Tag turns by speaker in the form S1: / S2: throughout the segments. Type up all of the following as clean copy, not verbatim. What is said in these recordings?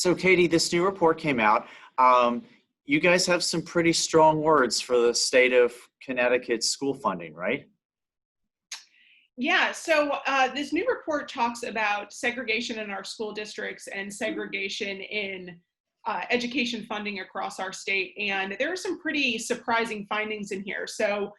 S1: So Katie, this new report came out. You guys have some pretty strong words for the state of Connecticut school funding, right?
S2: Yeah, so this new report talks about segregation in our school districts and segregation in education funding across our state. And there are some pretty surprising findings in here. So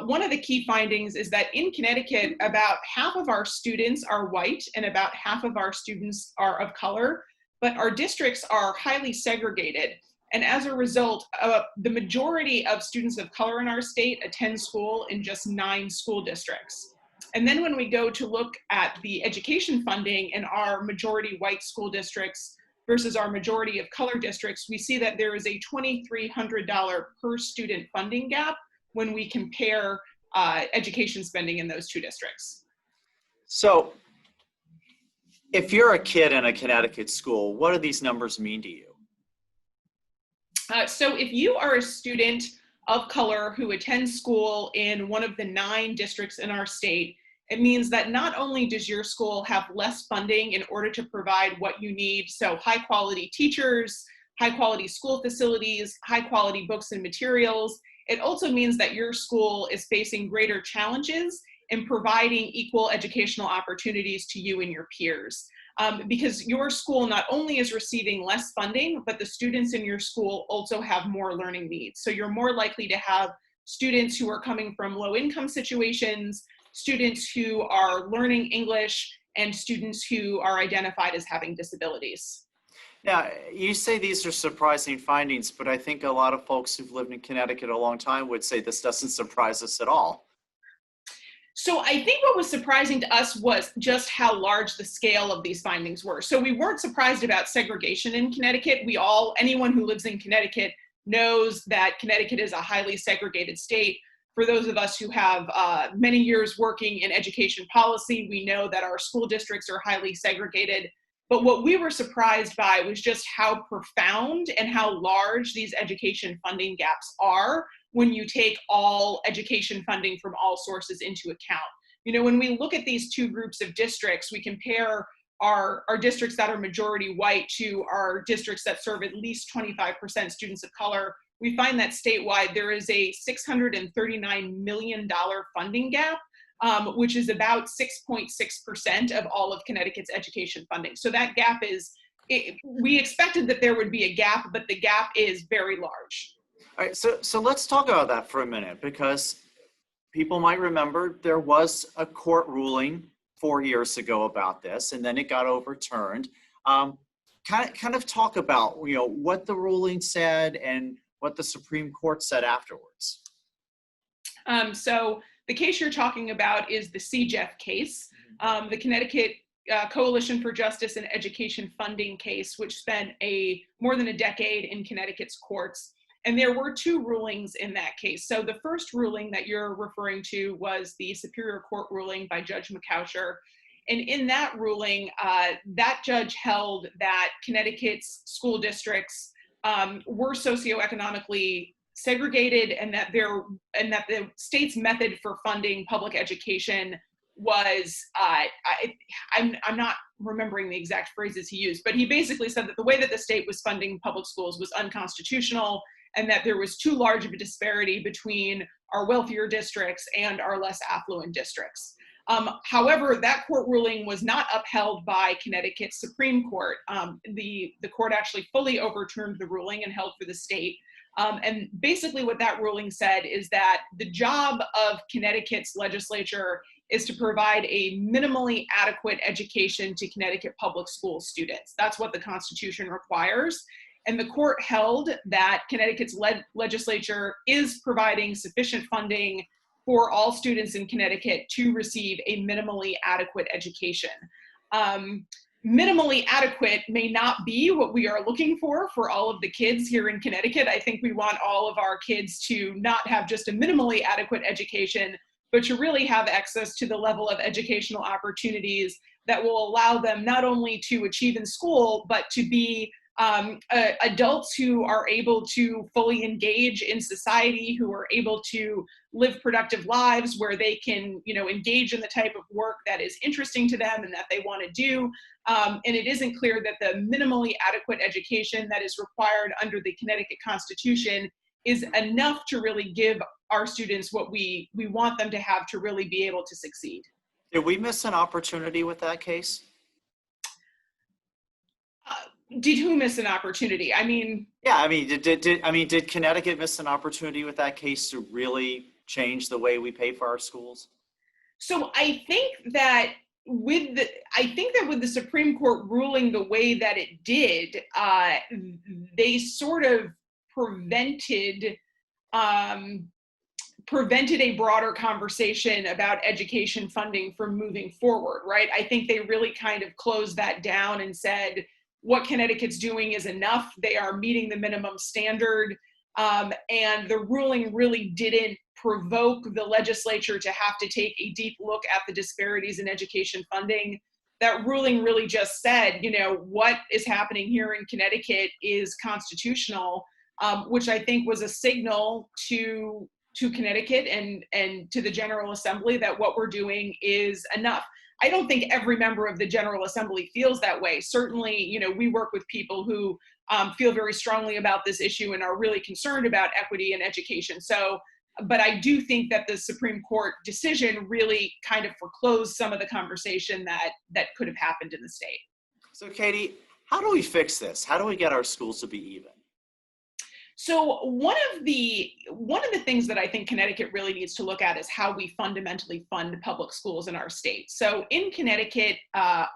S2: one of the key findings is that in Connecticut, about half of our students are white and about half of our students are of color, but our districts are highly segregated. And as a result, the majority of students of color in our state attend school in just 9 school districts. And then when we go to look at the education funding in our majority white school districts versus our majority of color districts, we see that there is a $2,300 per student funding gap when we compare education spending in those 2 districts.
S1: So if you're a kid in a Connecticut school, what do these numbers mean to you?
S2: So if you are a student of color who attends school in one of the 9 districts in our state, it means that not only does your school have less funding in order to provide what you need, so high quality teachers, high quality school facilities, high quality books and materials, it also means that your school is facing greater challenges in providing equal educational opportunities to you and your peers. Because your school not only is receiving less funding, but the students in your school also have more learning needs. So you're more likely to have students who are coming from low income situations, students who are learning English, and students who are identified as having disabilities.
S1: Now, you say these are surprising findings, but I think a lot of folks who've lived in Connecticut a long time would say this doesn't surprise us at all.
S2: So I think what was surprising to us was just how large the scale of these findings were. So we weren't surprised about segregation in Connecticut. Anyone who lives in Connecticut knows that Connecticut is a highly segregated state. For those of us who have many years working in education policy, we know that our school districts are highly segregated. But what we were surprised by was just how profound and how large these education funding gaps are when you take all education funding from all sources into account. You know, when we look at these 2 groups of districts, we compare our districts that are majority white to our districts that serve at least 25% students of color. We find that statewide there is a $639 million funding gap, which is about 6.6% of all of Connecticut's education funding. So that gap we expected that there would be a gap, but the gap is very large.
S1: All right, so let's talk about that for a minute, because people might remember there was a court ruling 4 years ago about this, and then it got overturned. Kind of talk about what the ruling said and what the Supreme Court said afterwards.
S2: So the case you're talking about is the CJEF case, the Connecticut Coalition for Justice and Education funding case, which spent more than a decade in Connecticut's courts. And there were 2 rulings in that case. So the first ruling that you're referring to was the Superior Court ruling by Judge McCousher. And in that ruling, that judge held that Connecticut's school districts were socioeconomically segregated, and that the state's method for funding public education was, I'm not remembering the exact phrases he used, but he basically said that the way that the state was funding public schools was unconstitutional, and that there was too large of a disparity between our wealthier districts and our less affluent districts. However, that court ruling was not upheld by Connecticut's Supreme Court. The court actually fully overturned the ruling and held for the state. And basically what that ruling said is that the job of Connecticut's legislature is to provide a minimally adequate education to Connecticut public school students. That's what the Constitution requires. And the court held that Connecticut's legislature is providing sufficient funding for all students in Connecticut to receive a minimally adequate education. Minimally adequate may not be what we are looking for all of the kids here in Connecticut. I think we want all of our kids to not have just a minimally adequate education, but to really have access to the level of educational opportunities that will allow them not only to achieve in school, but to be adults who are able to fully engage in society, who are able to live productive lives where they can, engage in the type of work that is interesting to them and that they want to do, And it isn't clear that the minimally adequate education that is required under the Connecticut Constitution is enough to really give our students what we want them to have to really be able to succeed.
S1: Did we miss an opportunity with that case?
S2: Did who miss an opportunity? I mean,
S1: Yeah, I mean, did Connecticut miss an opportunity with that case to really change the way we pay for our schools?
S2: so I think that with the Supreme Court ruling the way that it did, they sort of prevented a broader conversation about education funding from moving forward, right? I think they really kind of closed that down and said, what Connecticut's doing is enough. They are meeting the minimum standard. And the ruling really didn't provoke the legislature to have to take a deep look at the disparities in education funding. That ruling really just said, what is happening here in Connecticut is constitutional, which I think was a signal to Connecticut and to the General Assembly that what we're doing is enough. I don't think every member of the General Assembly feels that way. Certainly, we work with people who feel very strongly about this issue and are really concerned about equity in education. So, but I do think that the Supreme Court decision really kind of foreclosed some of the conversation that could have happened in the state.
S1: So, Katie, how do we fix this? How do we get our schools to be even?
S2: So one of the things that I think Connecticut really needs to look at is how we fundamentally fund public schools in our state. So in Connecticut,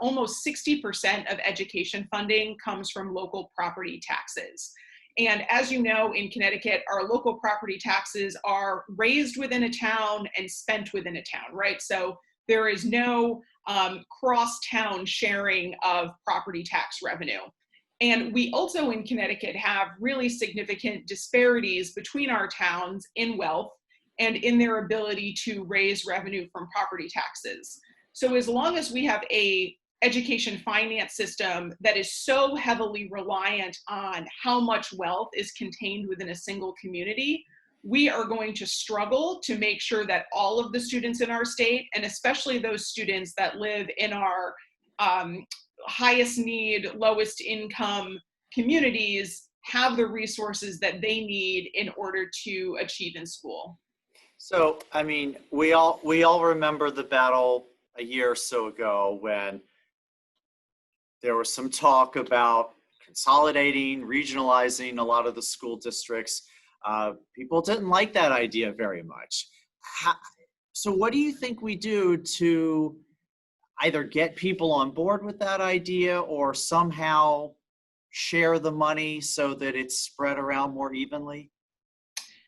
S2: almost 60% of education funding comes from local property taxes. And as you know, in Connecticut, our local property taxes are raised within a town and spent within a town, right? So there is no cross-town sharing of property tax revenue. And we also in Connecticut have really significant disparities between our towns in wealth and in their ability to raise revenue from property taxes. So as long as we have a education finance system that is so heavily reliant on how much wealth is contained within a single community, we are going to struggle to make sure that all of the students in our state, and especially those students that live in our highest need, lowest income communities, have the resources that they need in order to achieve in school.
S1: So, I mean, we all remember the battle a year or so ago when there was some talk about consolidating, regionalizing a lot of the school districts. People didn't like that idea very much. So what do you think we do to either get people on board with that idea or somehow share the money so that it's spread around more evenly?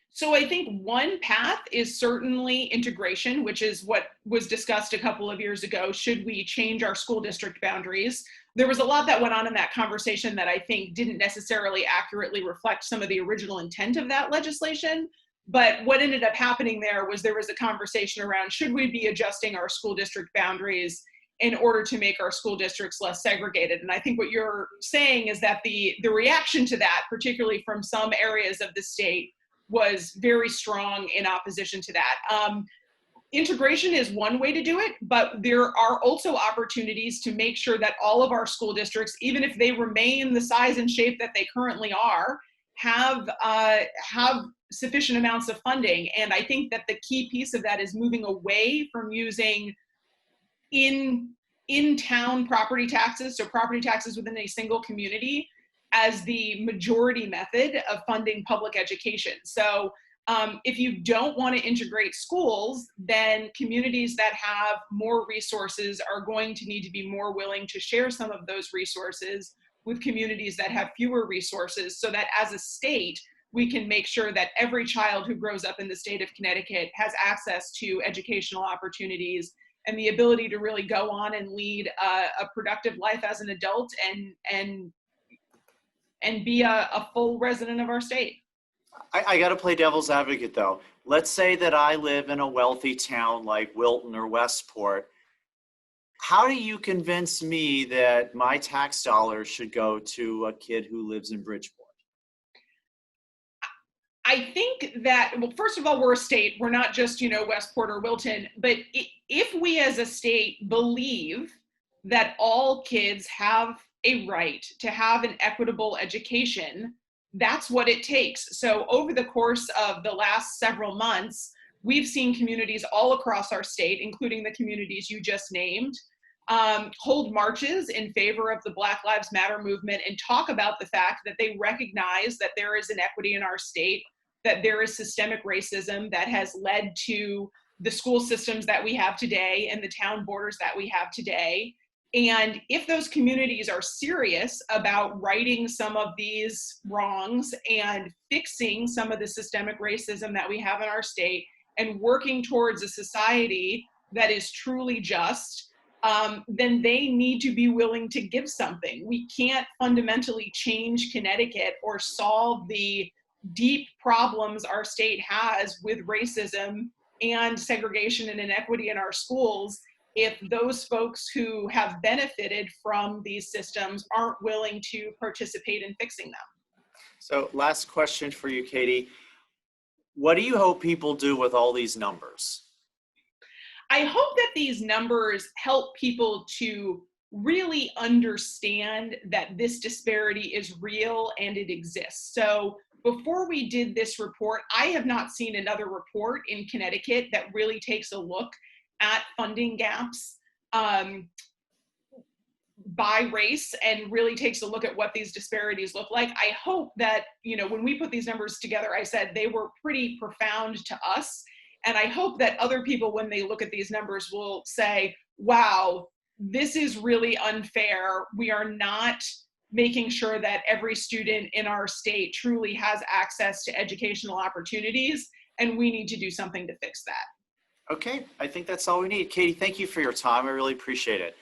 S2: So I think one path is certainly integration, which is what was discussed a couple of years ago. Should we change our school district boundaries? There was a lot that went on in that conversation that I think didn't necessarily accurately reflect some of the original intent of that legislation. But what ended up happening there was a conversation around, should we be adjusting our school district boundaries in order to make our school districts less segregated? And I think what you're saying is that the reaction to that, particularly from some areas of the state, was very strong in opposition to that. Integration is one way to do it, but there are also opportunities to make sure that all of our school districts, even if they remain the size and shape that they currently are, have sufficient amounts of funding. And I think that the key piece of that is moving away from using in-town property taxes, so property taxes within a single community, as the majority method of funding public education. So if you don't want to integrate schools, then communities that have more resources are going to need to be more willing to share some of those resources with communities that have fewer resources, so that as a state, we can make sure that every child who grows up in the state of Connecticut has access to educational opportunities and the ability to really go on and lead a productive life as an adult and be a full resident of our state.
S1: I got to play devil's advocate though. Let's say that I live in a wealthy town like Wilton or Westport. How do you convince me that my tax dollars should go to a kid who lives in Bridgeport?
S2: I think that, well, first of all, we're a state. We're not just, Westport or Wilton. But if we as a state believe that all kids have a right to have an equitable education, that's what it takes. So over the course of the last several months, we've seen communities all across our state, including the communities you just named, hold marches in favor of the Black Lives Matter movement and talk about the fact that they recognize that there is inequity in our state, that there is systemic racism that has led to the school systems that we have today and the town borders that we have today. And if those communities are serious about righting some of these wrongs and fixing some of the systemic racism that we have in our state and working towards a society that is truly just, then they need to be willing to give something. We can't fundamentally change Connecticut or solve the deep problems our state has with racism and segregation and inequity in our schools if those folks who have benefited from these systems aren't willing to participate in fixing them.
S1: So last question for you, Katie. What do you hope people do with all these numbers?
S2: I hope that these numbers help people to really understand that this disparity is real and it exists. So before we did this report, I have not seen another report in Connecticut that really takes a look at funding gaps by race and really takes a look at what these disparities look like. I hope that, when we put these numbers together, I said they were pretty profound to us. And I hope that other people, when they look at these numbers, will say, wow, this is really unfair. We are not making sure that every student in our state truly has access to educational opportunities, and we need to do something to fix that.
S1: Okay, I think that's all we need. Katie, thank you for your time. I really appreciate it.